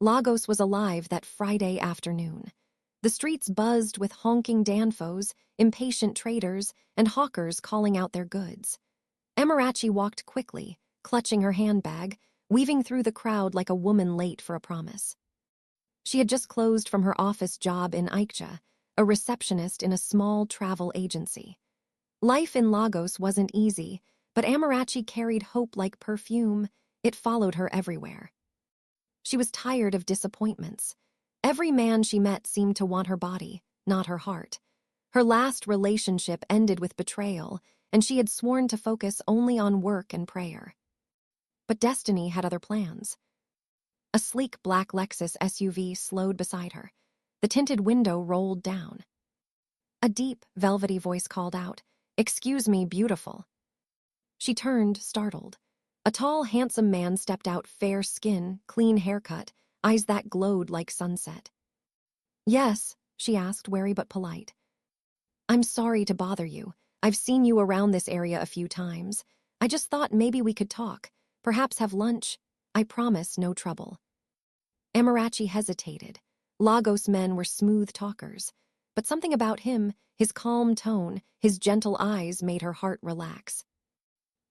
Lagos was alive that Friday afternoon. The streets buzzed with honking danfos, impatient traders, and hawkers calling out their goods. Amarachi walked quickly, clutching her handbag, weaving through the crowd like a woman late for a promise. She had just closed from her office job in Aikcha, a receptionist in a small travel agency. Life in Lagos wasn't easy, but Amarachi carried hope like perfume. It followed her everywhere. She was tired of disappointments. Every man she met seemed to want her body, not her heart. Her last relationship ended with betrayal, and she had sworn to focus only on work and prayer. But destiny had other plans. A sleek black Lexus SUV slowed beside her. The tinted window rolled down. A deep, velvety voice called out, "Excuse me, beautiful." She turned, startled. A tall, handsome man stepped out, fair skin, clean haircut, eyes that glowed like sunset. "Yes," she asked, wary but polite. "I'm sorry to bother you. I've seen you around this area a few times. I just thought maybe we could talk, perhaps have lunch. I promise no trouble." Amarachi hesitated. Lagos men were smooth talkers, but something about him, his calm tone, his gentle eyes made her heart relax.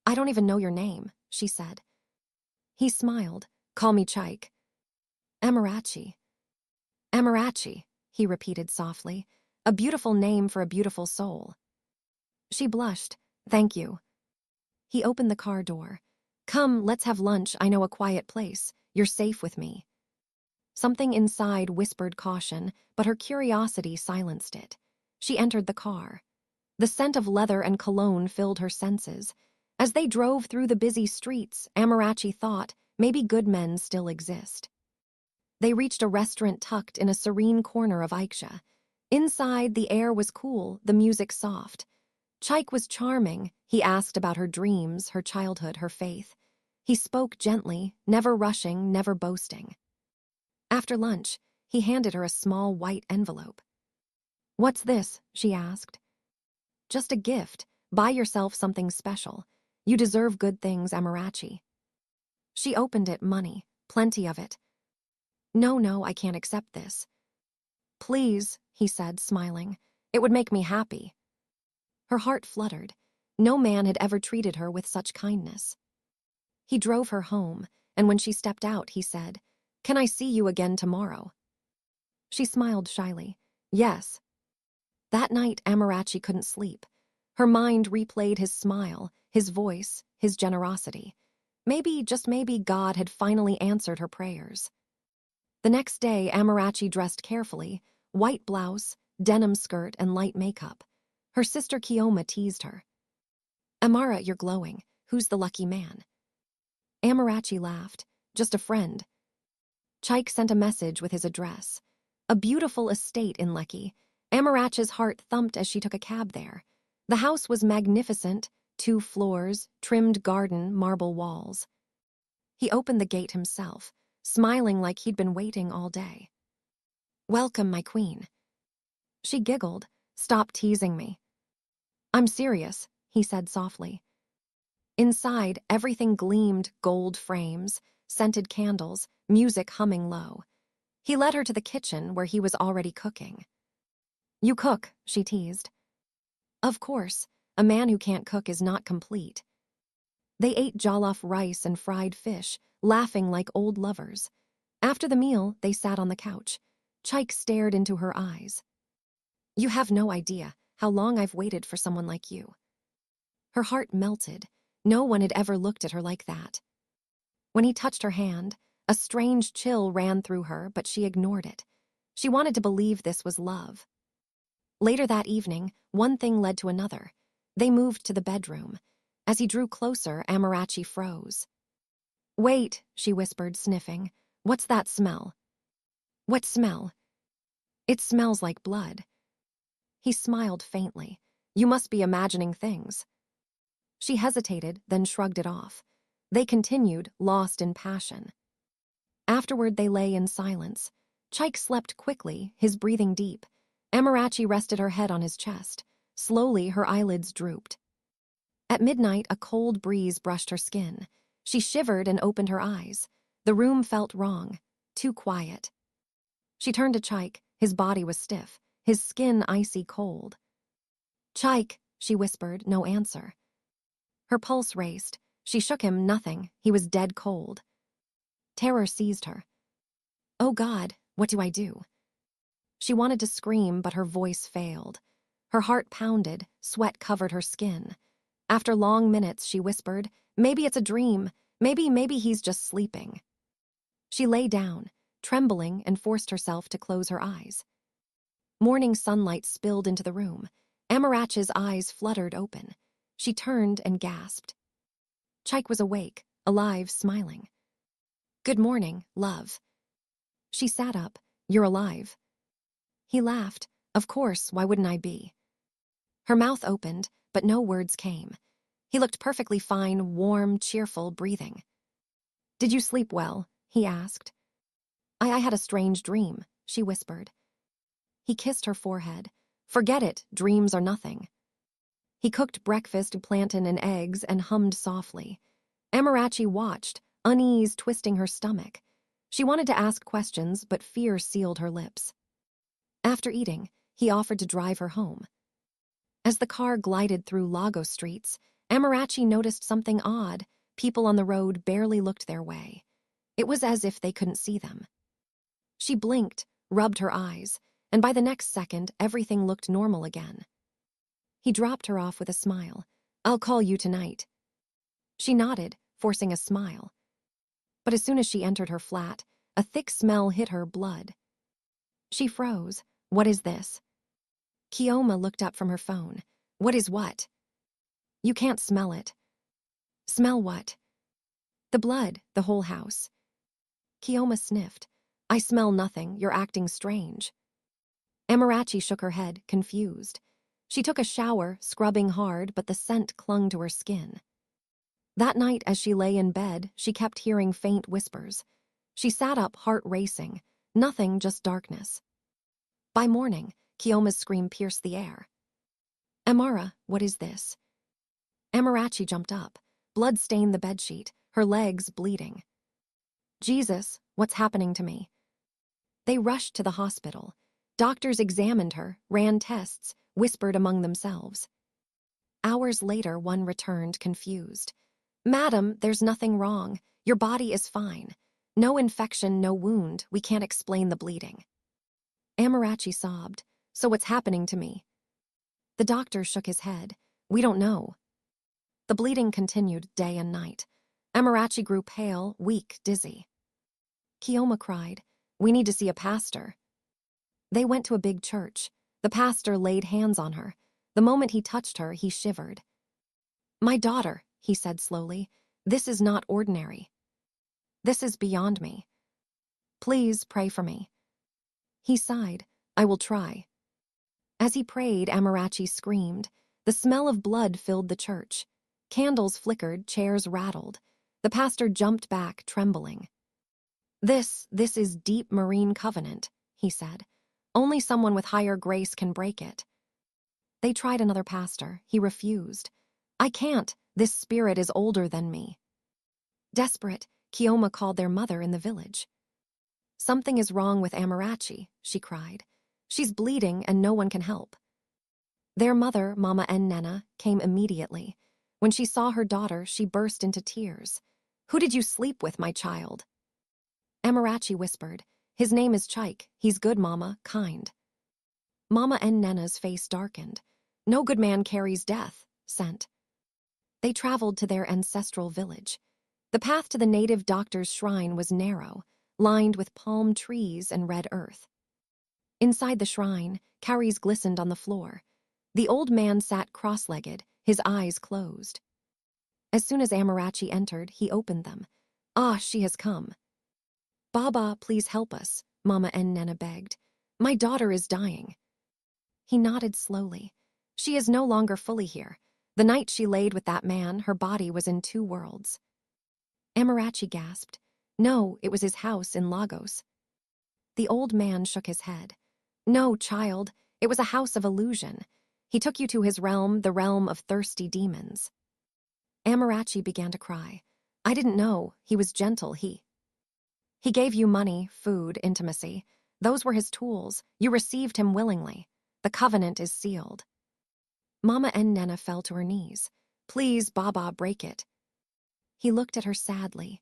"I don't even know your name," she said. He smiled. "Call me Chike." "Amarachi." "Amarachi," he repeated softly. "A beautiful name for a beautiful soul." She blushed. "Thank you." He opened the car door. "Come, let's have lunch. I know a quiet place. You're safe with me." Something inside whispered caution, but her curiosity silenced it. She entered the car. The scent of leather and cologne filled her senses. As they drove through the busy streets, Amarachi thought, maybe good men still exist. They reached a restaurant tucked in a serene corner of Aikcha. Inside, the air was cool, the music soft. Chike was charming. He asked about her dreams, her childhood, her faith. He spoke gently, never rushing, never boasting. After lunch, he handed her a small white envelope. "What's this?" she asked. "Just a gift. Buy yourself something special. You deserve good things, Amarachi." She opened it. Money. Plenty of it. No, I can't accept this." "Please," he said, smiling. "It would make me happy." Her heart fluttered. No man had ever treated her with such kindness. He drove her home, and when she stepped out, he said, "Can I see you again tomorrow?" She smiled shyly. "Yes." That night, Amarachi couldn't sleep. Her mind replayed his smile, his voice, his generosity. Maybe, just maybe, God had finally answered her prayers. The next day, Amarachi dressed carefully, white blouse, denim skirt, and light makeup. Her sister Kioma teased her. "Amara, you're glowing. Who's the lucky man?" Amarachi laughed. "Just a friend." Chike sent a message with his address. A beautiful estate in Lekki. Amarachi's heart thumped as she took a cab there. The house was magnificent, 2 floors, trimmed garden, marble walls. He opened the gate himself, smiling like he'd been waiting all day. "Welcome, my queen." She giggled. "Stop teasing me." "I'm serious," he said softly. Inside, everything gleamed, gold frames, scented candles, music humming low. He led her to the kitchen where he was already cooking. "You cook," she teased. "Of course, a man who can't cook is not complete." They ate jollof rice and fried fish, laughing like old lovers. After the meal, they sat on the couch. Chike stared into her eyes. "You have no idea how long I've waited for someone like you." Her heart melted. No one had ever looked at her like that. When he touched her hand, a strange chill ran through her, but she ignored it. She wanted to believe this was love. Later that evening, one thing led to another. They moved to the bedroom. As he drew closer, Amarachi froze. "Wait," she whispered, sniffing. "What's that smell?" "What smell?" "It smells like blood." He smiled faintly. "You must be imagining things." She hesitated, then shrugged it off. They continued, lost in passion. Afterward, they lay in silence. Chike slept quickly, his breathing deep. Amarachi rested her head on his chest. Slowly, her eyelids drooped. At midnight, a cold breeze brushed her skin. She shivered and opened her eyes. The room felt wrong. too quiet. She turned to Chike. His body was stiff, his skin icy cold. "Chike," she whispered, no answer. Her pulse raced. She shook him, nothing. He was dead cold. Terror seized her. "Oh God, what do I do?" She wanted to scream, but her voice failed. Her heart pounded, sweat covered her skin. After long minutes, she whispered, "Maybe it's a dream. Maybe he's just sleeping." She lay down, trembling, and forced herself to close her eyes. Morning sunlight spilled into the room. Amarachi's eyes fluttered open. She turned and gasped. Chike was awake, alive, smiling. "Good morning, love." She sat up. "You're alive." He laughed. "Of course, why wouldn't I be?" Her mouth opened, but no words came. He looked perfectly fine, warm, cheerful, breathing. "Did you sleep well?" he asked. I had a strange dream," she whispered. He kissed her forehead. "Forget it, dreams are nothing." He cooked breakfast, plantain and eggs, and hummed softly. Amarachi watched, unease twisting her stomach. She wanted to ask questions, but fear sealed her lips. After eating, he offered to drive her home. As the car glided through Lagos streets, Amarachi noticed something odd. People on the road barely looked their way. It was as if they couldn't see them. She blinked, rubbed her eyes, and by the next second, everything looked normal again. He dropped her off with a smile. "I'll call you tonight." She nodded, forcing a smile. But as soon as she entered her flat, a thick smell hit her, blood. She froze. "What is this?" Kioma looked up from her phone. "What is what?" "You can't smell it." "Smell what?" "The blood, the whole house." Kioma sniffed. "I smell nothing. You're acting strange." Amarachi shook her head, confused. She took a shower, scrubbing hard, but the scent clung to her skin. That night, as she lay in bed, she kept hearing faint whispers. She sat up, heart racing. Nothing, just darkness. By morning, Kioma's scream pierced the air. "Amara, what is this?" Amarachi jumped up. Blood stained the bedsheet, her legs bleeding. "Jesus, what's happening to me?" They rushed to the hospital. Doctors examined her, ran tests, whispered among themselves. Hours later, one returned, confused. "Madam, there's nothing wrong. Your body is fine. No infection, no wound. We can't explain the bleeding." Amarachi sobbed. "So what's happening to me?" The doctor shook his head. "We don't know." The bleeding continued day and night. Amarachi grew pale, weak, dizzy. Kioma cried, "We need to see a pastor." They went to a big church. The pastor laid hands on her. The moment he touched her, he shivered. "My daughter," he said slowly, "this is not ordinary. This is beyond me. Please pray for me." He sighed. "I will try." As he prayed, Amarachi screamed. The smell of blood filled the church. Candles flickered, chairs rattled. The pastor jumped back, trembling. This is deep marine covenant," he said. "Only someone with higher grace can break it." They tried another pastor. He refused. "I can't. This spirit is older than me." Desperate, Kioma called their mother in the village. "Something is wrong with Amarachi," she cried. "She's bleeding and no one can help." Their mother, Mama Nnena, came immediately. When she saw her daughter, she burst into tears. "Who did you sleep with, my child?" Amarachi whispered, "His name is Chike. He's good, Mama, kind." Mama Nnena's face darkened. "No good man carries death," sent. They traveled to their ancestral village. The path to the native doctor's shrine was narrow, lined with palm trees and red earth. Inside the shrine, cowries glistened on the floor. The old man sat cross-legged, his eyes closed. As soon as Amarachi entered, he opened them. "Ah, she has come." "Baba, please help us," Mama Nnena begged. "My daughter is dying." He nodded slowly. "She is no longer fully here. The night she laid with that man, her body was in two worlds." Amarachi gasped. "No, it was his house in Lagos." The old man shook his head. "No, child, it was a house of illusion. He took you to his realm, the realm of thirsty demons." Amarachi began to cry. "I didn't know. He was gentle, he." He gave you money, food, intimacy. Those were his tools. You received him willingly. The covenant is sealed. Mama and Nena fell to her knees. Please, Baba, break it. He looked at her sadly.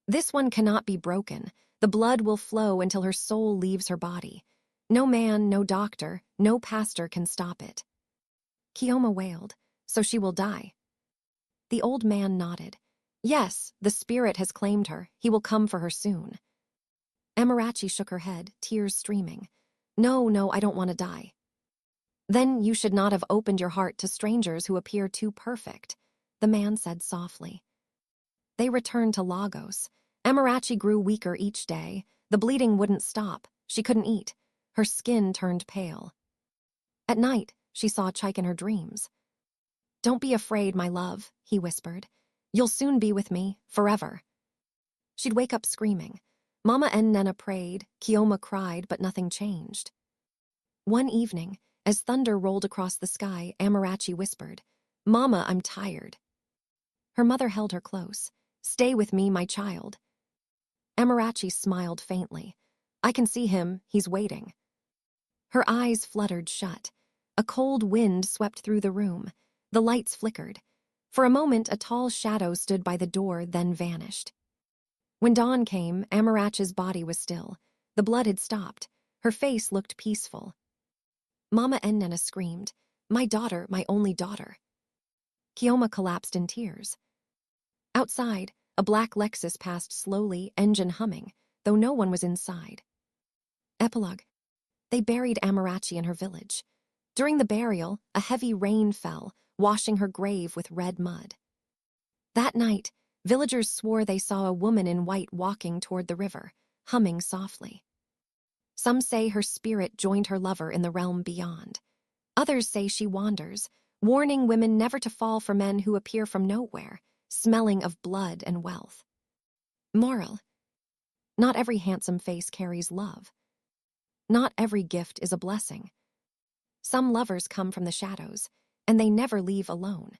This one cannot be broken. The blood will flow until her soul leaves her body. No man, no doctor, no pastor can stop it. Kioma wailed. So she will die. The old man nodded. Yes, the spirit has claimed her. He will come for her soon. Amarachi shook her head, tears streaming. No, I don't want to die. Then you should not have opened your heart to strangers who appear too perfect, the man said softly. They returned to Lagos. Amarachi grew weaker each day. The bleeding wouldn't stop. She couldn't eat. Her skin turned pale. At night, she saw Chike in her dreams. Don't be afraid, my love, he whispered. You'll soon be with me, forever. She'd wake up screaming. Mama and Nena prayed, Kioma cried, but nothing changed. One evening, as thunder rolled across the sky, Amarachi whispered, Mama, I'm tired. Her mother held her close. Stay with me, my child. Amarachi smiled faintly. I can see him, he's waiting. Her eyes fluttered shut. A cold wind swept through the room. The lights flickered. For a moment, a tall shadow stood by the door, then vanished. When dawn came, Amarachi's body was still. The blood had stopped. Her face looked peaceful. Mama and Nena screamed, My daughter, my only daughter. Kioma collapsed in tears. Outside, a black Lexus passed slowly, engine humming, though no one was inside. Epilogue. They buried Amarachi in her village. During the burial, a heavy rain fell, washing her grave with red mud. That night, villagers swore they saw a woman in white walking toward the river, humming softly. Some say her spirit joined her lover in the realm beyond. Others say she wanders, warning women never to fall for men who appear from nowhere, smelling of blood and wealth. Moral. Not every handsome face carries love. Not every gift is a blessing. Some lovers come from the shadows, and they never leave alone.